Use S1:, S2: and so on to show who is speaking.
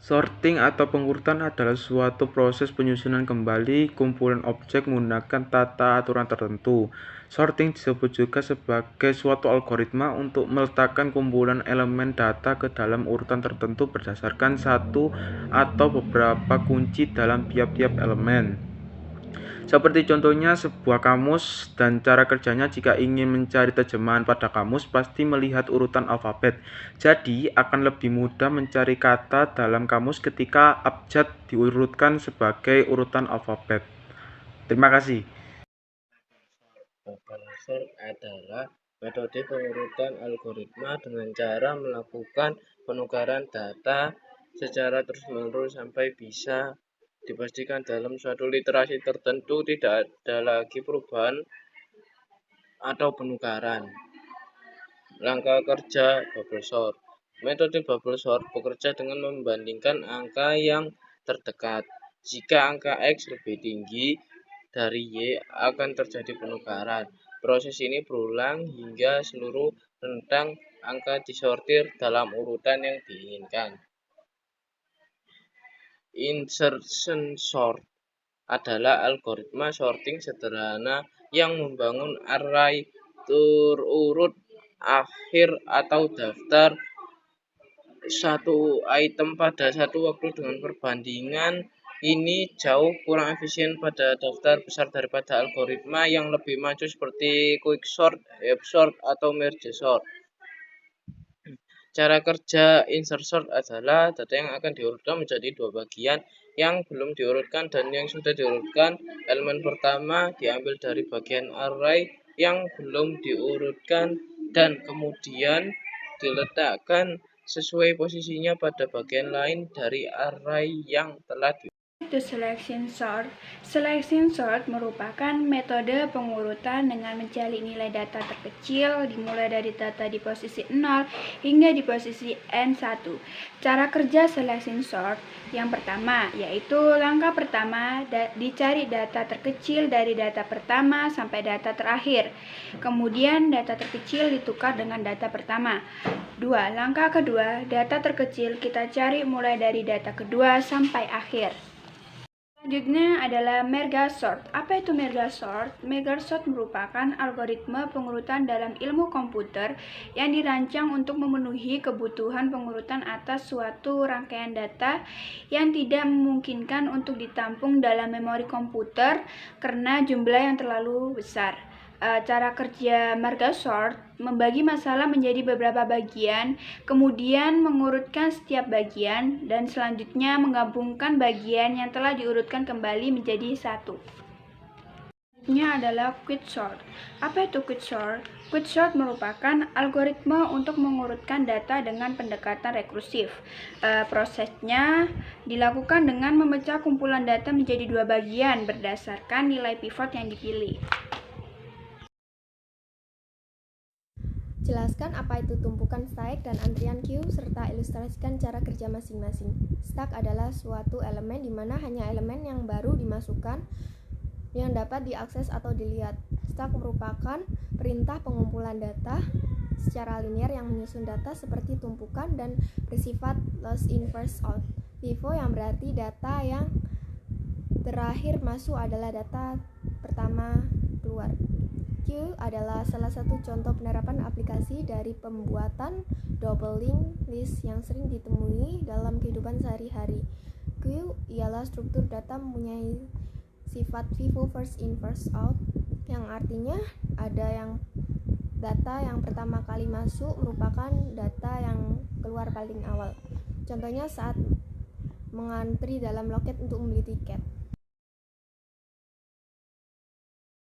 S1: Sorting atau pengurutan adalah suatu proses penyusunan kembali kumpulan objek menggunakan tata aturan tertentu. Sorting disebut juga sebagai suatu algoritma untuk meletakkan kumpulan elemen data ke dalam urutan tertentu berdasarkan satu atau beberapa kunci dalam tiap-tiap elemen. Seperti contohnya sebuah kamus, dan cara kerjanya jika ingin mencari terjemahan pada kamus pasti melihat urutan alfabet. Jadi akan lebih mudah mencari kata dalam kamus ketika abjad diurutkan sebagai urutan alfabet. Terima kasih.
S2: Bubble sort adalah metode pengurutan algoritma dengan cara melakukan penukaran data secara terus-menerus sampai bisa dipastikan dalam suatu literasi tertentu tidak ada lagi perubahan atau penukaran. Langkah kerja bubble sort. Metode bubble sort bekerja dengan membandingkan angka yang terdekat. Jika angka X lebih tinggi dari Y, akan terjadi penukaran. Proses ini berulang hingga seluruh rentang angka disortir dalam urutan yang diinginkan. Insertion sort adalah algoritma sorting sederhana yang membangun array terurut akhir atau daftar satu item pada satu waktu dengan perbandingan ini jauh kurang efisien pada daftar besar daripada algoritma yang lebih maju seperti quicksort, heapsort, atau merge sort. Cara kerja insert sort adalah data yang akan diurutkan menjadi dua bagian yang belum diurutkan dan yang sudah diurutkan. Elemen pertama diambil dari bagian array yang belum diurutkan dan kemudian diletakkan sesuai posisinya pada bagian lain dari array yang telah diurutkan.
S3: To selection sort. Selection sort merupakan metode pengurutan dengan mencari nilai data terkecil dimulai dari data di posisi 0 hingga di posisi N1. Cara kerja selection sort yang pertama yaitu langkah pertama dicari data terkecil dari data pertama sampai data terakhir. Kemudian data terkecil ditukar dengan data pertama. Langkah kedua, data terkecil kita cari mulai dari data kedua sampai akhir. Selanjutnya adalah merge sort. Apa itu merge sort? Merge sort merupakan algoritma pengurutan dalam ilmu komputer yang dirancang untuk memenuhi kebutuhan pengurutan atas suatu rangkaian data yang tidak memungkinkan untuk ditampung dalam memori komputer karena jumlah yang terlalu besar. Cara kerja merge sort membagi masalah menjadi beberapa bagian, kemudian mengurutkan setiap bagian, dan selanjutnya menggabungkan bagian yang telah diurutkan kembali menjadi satu. Selanjutnya adalah quicksort. Apa itu quicksort? Quicksort merupakan algoritma untuk mengurutkan data dengan pendekatan rekursif. Prosesnya dilakukan dengan memecah kumpulan data menjadi dua bagian berdasarkan nilai pivot yang dipilih.
S4: Jelaskan apa itu tumpukan stack dan antrian queue, serta ilustrasikan cara kerja masing-masing. Stack adalah suatu elemen di mana hanya elemen yang baru dimasukkan yang dapat diakses atau dilihat. Stack merupakan perintah pengumpulan data secara linear yang menyusun data seperti tumpukan dan bersifat first in first out. FIFO yang berarti data yang terakhir masuk adalah data pertama keluar. Queue adalah salah satu contoh penerapan aplikasi dari pembuatan double linked list yang sering ditemui dalam kehidupan sehari-hari. Queue ialah struktur data mempunyai sifat FIFO first in first out, yang artinya data yang pertama kali masuk merupakan data yang keluar paling awal. Contohnya saat mengantri dalam loket untuk membeli tiket.